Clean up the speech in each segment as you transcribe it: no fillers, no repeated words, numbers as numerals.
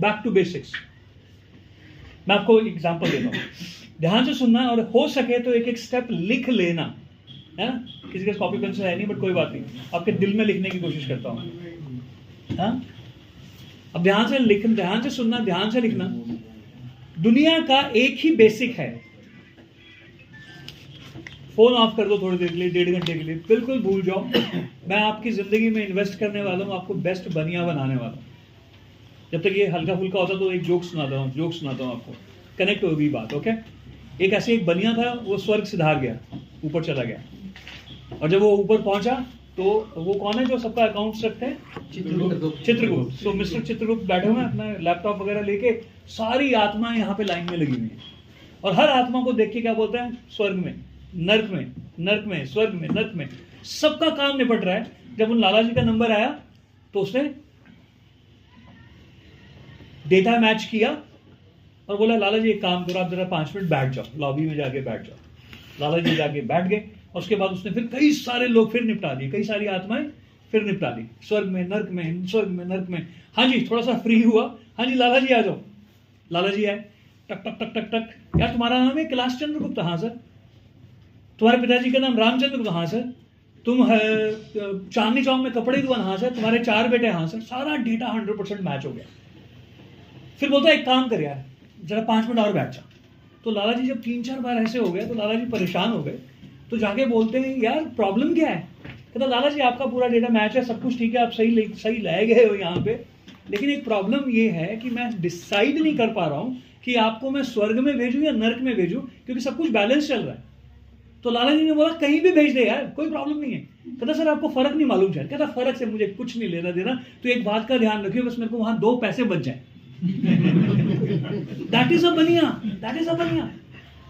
Back to basics. मैं आपको example देता हूँ, ध्यान से सुनना और हो सके तो एक एक स्टेप लिख लेना, है ना। किसी के कॉपी पेंसिल है नहीं, बट कोई बात नहीं, आपके दिल में लिखने की कोशिश करता हूँ। हाँ, अब ध्यान से सुनना, ध्यान से लिखना। दुनिया का एक ही बेसिक है, फोन ऑफ कर दो थोड़ी देर के लिए, 1.5 घंटे के लिए, बिल्कुल भूल जाओ। मैं आपकी जिंदगी में इन्वेस्ट करने वाला हूँ, आपको बेस्ट बनिया बनाने वाला हूँ। जब तक ये हल्का फुल्का होता तो एक जोक सुनाता हूँ आपको, कनेक्ट होगी बात। ओके, एक बनिया था, वो स्वर्ग सिधार गया, ऊपर चला गया, और जब वो ऊपर पहुंचा तो वो कौन है जो सबका अकाउंट्स रखते हैं? चित्रगुप्त। सो मिस्टर चित्रगुप्त बैठे हुए हैं अपना लैपटॉप वगैरह लेके, सारी आत्माएं यहाँ पे लाइन में लगी हुई हैं, और हर आत्मा को देख के क्या बोलते हैं? स्वर्ग में, नर्क में, नर्क में, स्वर्ग में, नर्क में, सबका काम निपट रहा है। जब उन लाला जी का नंबर आया तो उसने डेटा मैच किया और बोला, लाला जी एक काम करो, आप जरा 5 मिनट बैठ जाओ, लॉबी में जाके बैठ जाओ। लाला जी जाके बैठ गए, और उसके बाद उसने फिर कई सारे लोग फिर निपटा दिए, कई सारी आत्माएं फिर निपटा दी, स्वर्ग में, नर्क में, स्वर्ग में, नर्क में। हाँ जी, थोड़ा सा फ्री हुआ, हाँ जी लाला जी आ जाओ। लाला जी आए, टक टक टक टक टक, यार तुम्हारा नाम है कैलाश चंद्रगुप्त? हाँ सर। तुम्हारे पिताजी का नाम रामचंद्र गुप्त? हाँ सर। तुम चांदनी चौक में कपड़े दुकान? हाँ सर। तुम्हारे 4 बेटे? हाँ सर। सारा डेटा 100% मैच हो गया। फिर बोलता एक काम कर यार, जरा 5 मिनट और बैठ जा। तो लाला जी जब 3-4 बार ऐसे हो गए तो लाला जी परेशान हो गए, तो जाके बोलते हैं यार प्रॉब्लम क्या है? कहता लाला जी आपका पूरा डेटा मैच है, सब कुछ ठीक है, आप सही लाए गए हो यहाँ पे, लेकिन एक प्रॉब्लम ये है कि मैं डिसाइड नहीं कर पा रहा हूँ कि आपको मैं स्वर्ग में भेजूं या नर्क में भेजूं, क्योंकि सब कुछ बैलेंस चल रहा है। तो लाला जी ने बोला कहीं भी भेज दे यार, कोई प्रॉब्लम नहीं है। कहता सर आपको फर्क नहीं मालूम है? कहता फर्क से मुझे कुछ नहीं लेना देना, तो एक बात का ध्यान रखिए, बस मेरे को वहां 2 पैसे बच जाए। दैट इज अ बनिया।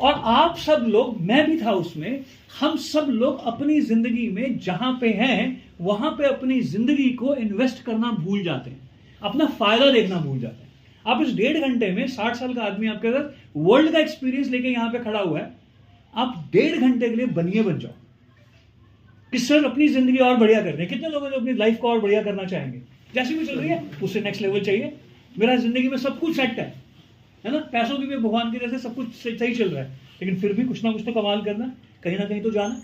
और आप सब लोग, मैं भी था उसमें, हम सब लोग अपनी जिंदगी में जहां पे हैं वहां पे अपनी जिंदगी को इन्वेस्ट करना भूल जाते हैं, अपना फायदा देखना भूल जाते हैं। आप इस 1.5 घंटे में 60 साल का आदमी आपके साथ वर्ल्ड का एक्सपीरियंस लेके यहां पे खड़ा हुआ है, आप 1.5 घंटे के लिए बनिए बन जाओ कि सर अपनी जिंदगी और बढ़िया करनी है। कितने लोग हैं जो अपनी लाइफ को और बढ़िया करना चाहेंगे? जैसी भी चल रही है उससे नेक्स्ट लेवल चाहिए। मेरा जिंदगी में सब कुछ सेट है ना, पैसों की भी भगवान की वजह से सब कुछ सही चल रहा है, लेकिन फिर भी कुछ ना कुछ तो कमाल करना, कहीं ना कहीं तो जाना।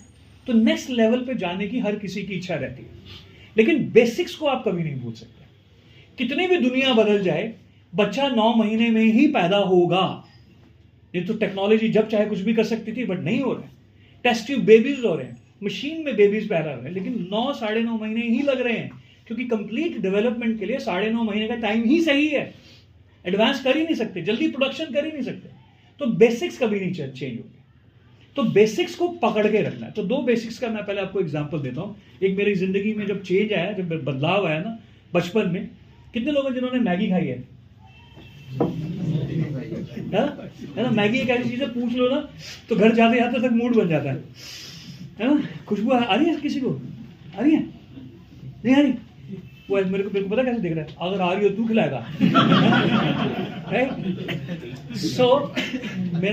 तो नेक्स्ट लेवल पे जाने की हर किसी की इच्छा रहती है, लेकिन बेसिक्स को आप कभी नहीं भूल सकते। कितनी भी दुनिया बदल जाए, बच्चा 9 महीने में ही पैदा होगा। ये तो टेक्नोलॉजी जब चाहे कुछ भी कर सकती थी, बट नहीं हो रहा है। टेस्ट ट्यूब बेबीज हो रहे हैं, मशीन में बेबीज पैदा हो रहे हैं, लेकिन 9-9.5 महीने ही लग रहे हैं, क्योंकि कंप्लीट डेवलपमेंट के लिए 9.5 महीने का टाइम ही सही है। एडवांस कर ही नहीं सकते, जल्दी प्रोडक्शन कर ही नहीं सकते। तो बेसिक्स कभी नहीं चेंज होंगे, तो बेसिक्स को पकड़ के रखना है। तो 2 बेसिक्स का मैं पहले आपको एग्जांपल देता हूं। एक मेरी जिंदगी में जब चेंज आया, जब बदलाव आया ना, बचपन में कितने लोग हैं जिन्होंने मैगी खाई है ना? मैगी एक ऐसी चीज है, पूछ लो ना तो घर जाते जाते तक मूड बन जाता है ना? खुशबू आ रही है किसी को? आ रही है? नहीं आ रही? वो मेरे को पता कैसे दिख रहा है, अगर आ रही हो तू खिलाएगा।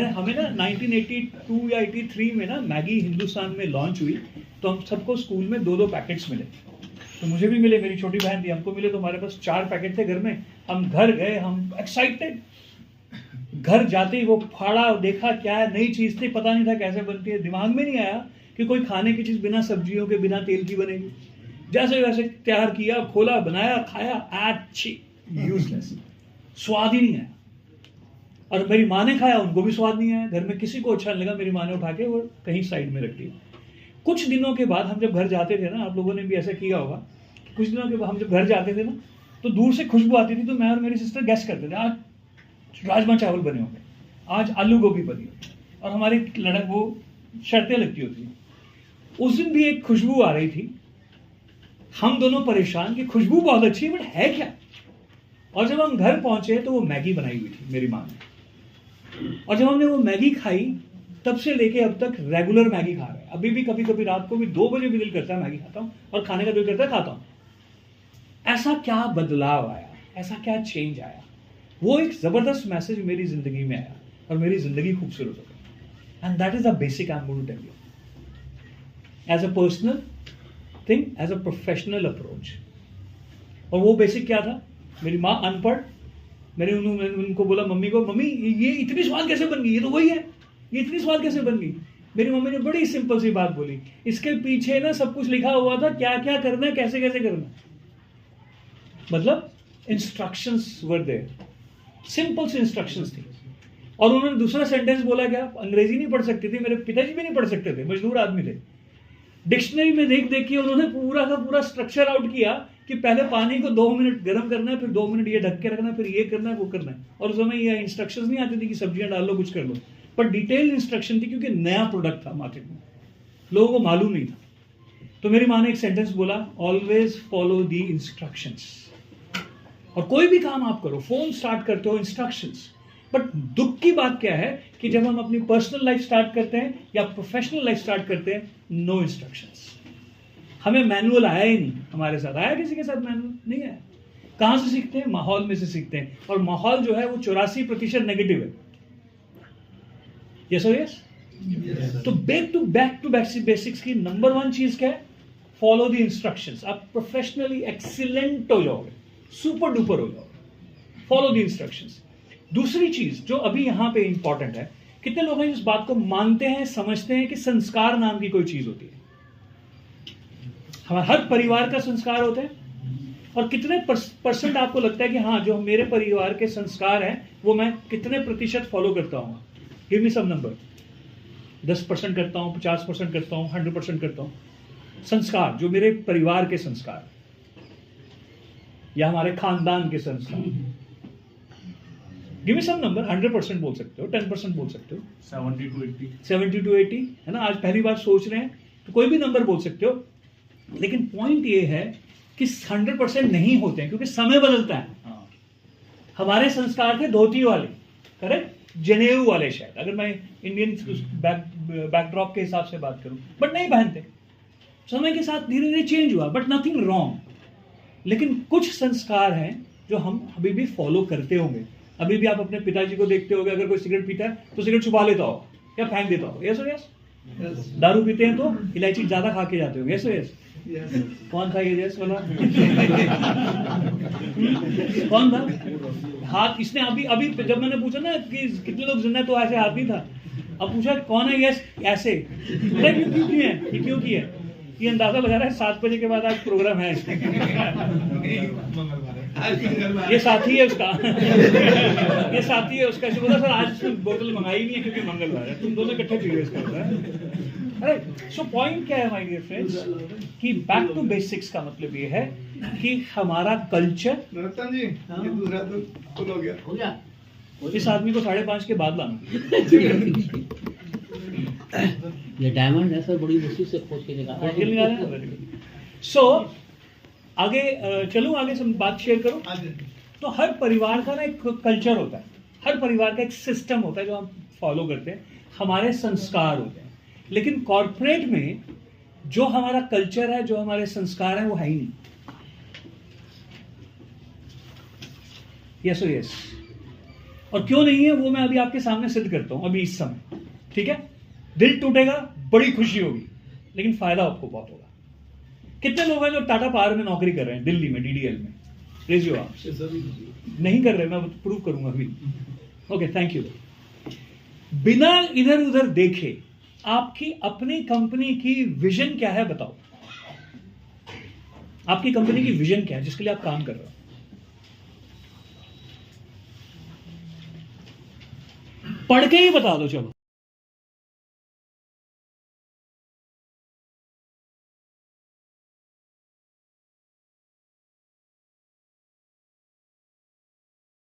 हमें ना 1982 या 83 में ना मैगी हिंदुस्तान में लॉन्च हुई, तो हम सबको स्कूल में 2-2 पैकेट्स मिले। तो मुझे भी मिले, मेरी छोटी बहन थी, हमको मिले, तो हमारे पास 4 पैकेट थे घर में। हम घर गए, हम एक्साइटेड, घर जाते ही वो फाड़ा, देखा क्या है, नई चीज थी, पता नहीं था कैसे बनती है, दिमाग में नहीं आया कि कोई खाने की चीज बिना सब्जियों के, बिना तेल की बनेगी। जैसे वैसे तैयार किया, खोला, बनाया, खाया, अच्छी यूजलेस, स्वाद ही नहीं आया। और मेरी माँ ने खाया, उनको भी स्वाद नहीं आया, घर में किसी को अच्छा नहीं लगा, मेरी माँ ने उठा के वो कहीं साइड में रख दिया। कुछ दिनों के बाद हम जब घर जाते थे ना, आप लोगों ने भी ऐसा किया होगा, कुछ दिनों के बाद हम जब घर जाते थे ना, तो दूर से खुशबू आती थी, तो मैं और मेरी सिस्टर गेस करते थे, आज राजमा चावल बने होंगे, आज आलू गोभी बनी, और हमारी लड़क वो शर्तें लगती होती। उस दिन भी एक खुशबू आ रही थी, हम दोनों परेशान कि खुशबू बहुत अच्छी है, बट है क्या? और जब हम घर पहुंचे तो वो मैगी बनाई हुई थी मेरी माँ ने, और जब हमने वो मैगी खाई, तब से लेके अब तक रेगुलर मैगी खा रहे हैं। अभी भी कभी कभी रात को भी 2 बजे भी दिल करता है मैगी खाता हूँ, और खाने का दिल करता है खाता हूँ। ऐसा क्या बदलाव आया, ऐसा क्या चेंज आया? वो एक जबरदस्त मैसेज मेरी जिंदगी में आया, और मेरी जिंदगी खूबसूरत हो गई। And that is the basic I am going to tell you as a personal thing, as a professional approach. और वो बेसिक क्या था? मेरी माँ अनपढ़, मैंने उनको बोला मम्मी को, मम्मी ये इतनी सवाल कैसे बन गई, ये तो वही है, ये इतनी सवाल कैसे बन गई। मेरी मम्मी ने बड़ी सिंपल सी बात बोली, इसके पीछे ना सब कुछ लिखा हुआ था, क्या क्या करना है, कैसे कैसे करना है। मतलब इंस्ट्रक्शंस वर देयर, सिंपल सी इंस्ट्रक्शंस थी। और उन्होंने दूसरा सेंटेंस बोला क्या, अंग्रेजी नहीं पढ़ सकती थी, मेरे पिताजी भी नहीं पढ़ सकते थे, मजदूर आदमी थे। डिक्शनरी में देख देख के उन्होंने पूरा का पूरा स्ट्रक्चर आउट किया कि पहले पानी को 2 मिनट गर्म करना है, फिर 2 मिनट ये ढक के रखना है, फिर ये करना है, वो करना है। और उस समय ये इंस्ट्रक्शंस नहीं आती थी कि सब्जियां डाल लो, कुछ कर लो, पर डिटेल इंस्ट्रक्शन थी, क्योंकि नया प्रोडक्ट था मार्केट में, लोगों को मालूम नहीं था। तो मेरी माँ ने एक सेंटेंस बोला, ऑलवेज फॉलो दी इंस्ट्रक्शंस। और कोई भी काम आप करो, फोन स्टार्ट करते हो, इंस्ट्रक्शंस। बट दुख की बात क्या है कि जब हम अपनी पर्सनल लाइफ स्टार्ट करते हैं या प्रोफेशनल लाइफ स्टार्ट करते हैं, नो इंस्ट्रक्शंस। हमें मैनुअल आया ही नहीं, हमारे साथ आया, किसी के साथ मैनुअल नहीं आया। कहां से सीखते हैं, माहौल में से सीखते हैं। और माहौल जो है वो 84% नेगेटिव है। यस और यस। तो बैक टू बेसिक्स की नंबर 1 चीज क्या है, फॉलो द इंस्ट्रक्शंस। आप प्रोफेशनली एक्सीलेंट हो जाओगे, सुपर डुपर हो जाओगे, फॉलो द इंस्ट्रक्शंस। दूसरी चीज जो अभी यहां पे इंपॉर्टेंट है, कितने लोग हैं इस बात को मानते हैं, समझते हैं कि संस्कार नाम की कोई चीज होती है। हमारे हर परिवार का संस्कार होते हैं। और कितने परसेंट आपको लगता है कि हाँ, जो मेरे परिवार के संस्कार हैं वो मैं कितने प्रतिशत फॉलो करता हूँ? गिव मी सम नंबर। 10% करता हूँ, 50% करता हूँ, 100% करता हूँ। संस्कार, जो मेरे परिवार के संस्कार या हमारे खानदान के संस्कार, गिव मी सम नंबर। 100% बोल सकते हो, 10% बोल सकते हो, 70 to 80 है ना। आज पहली बार सोच रहे हैं तो कोई भी नंबर बोल सकते हो। लेकिन पॉइंट ये है कि 100% नहीं होते हैं, क्योंकि समय बदलता है। हमारे संस्कार थे धोती वाले, करेक्ट, जनेऊ वाले शायद, अगर मैं इंडियन बैकड्रॉप के हिसाब से बात करूं, बट नहीं पहनते। समय के साथ धीरे धीरे चेंज हुआ, बट नथिंग रॉन्ग। लेकिन कुछ संस्कार हैं जो हम अभी भी फॉलो करते होंगे। अभी भी आप अपने पिताजी को देखते होंगे, अगर कोई सिगरेट पीता है तो सिगरेट छुपा लेता हो या फेंक देता हो। Yes yes. दारू पीते हैं तो इलायची ज्यादा खा के जाते हो। Yes yes. कौन था ये यस वाला? कौन था? हाथ इसने अभी अभी जब मैंने पूछा ना कि कितने लोग जिंदा है, तो ऐसे हाथ नहीं था। अब पूछा कौन है, यस ऐसे। क्यों किए हैं, ये क्यों किए? ये अंदाजा लगा रहा है 7 बजे के बाद आज प्रोग्राम है। ये साथी है उसका। ये साथी है उसका। बोला सर आज बोतल मंगाई नहीं है क्योंकि मंगलवार है, तुम दोनों इकट्ठे पी रहे हो। सो पॉइंट क्या है माय डियर फ्रेंड्स, कि बैक टू बेसिक्स का मतलब ये है कि हमारा कल्चर। जी, ये दूसरा तो फुल हो गया। इस आदमी को 5:30 के बाद लाना। ये डायमंड है सर, बड़ी मुश्किल से खोज के निकाला। सो आगे चलूं, आगे सब बात शेयर करूं। तो हर परिवार का ना एक कल्चर होता है, हर परिवार का एक सिस्टम होता है जो हम फॉलो करते हैं, हमारे संस्कार होते हैं। लेकिन कॉर्पोरेट में जो हमारा कल्चर है, जो हमारे संस्कार हैं, वो है ही नहीं। Yes yes. और क्यों नहीं है वो मैं अभी आपके सामने सिद्ध करता हूं, अभी इस समय। ठीक है, दिल टूटेगा, बड़ी खुशी होगी, लेकिन फायदा आपको बहुत होगा। कितने लोग हैं जो टाटा पावर में नौकरी कर रहे हैं, दिल्ली में, डीडीएल में? Raise your arms. नहीं कर रहे, मैं प्रूव करूंगा अभी। Okay, thank you. बिना इधर उधर देखे आपकी अपनी कंपनी की विजन क्या है बताओ। आपकी कंपनी की विजन क्या है जिसके लिए आप काम कर रहे हो? पढ़ के ही बता दो चलो।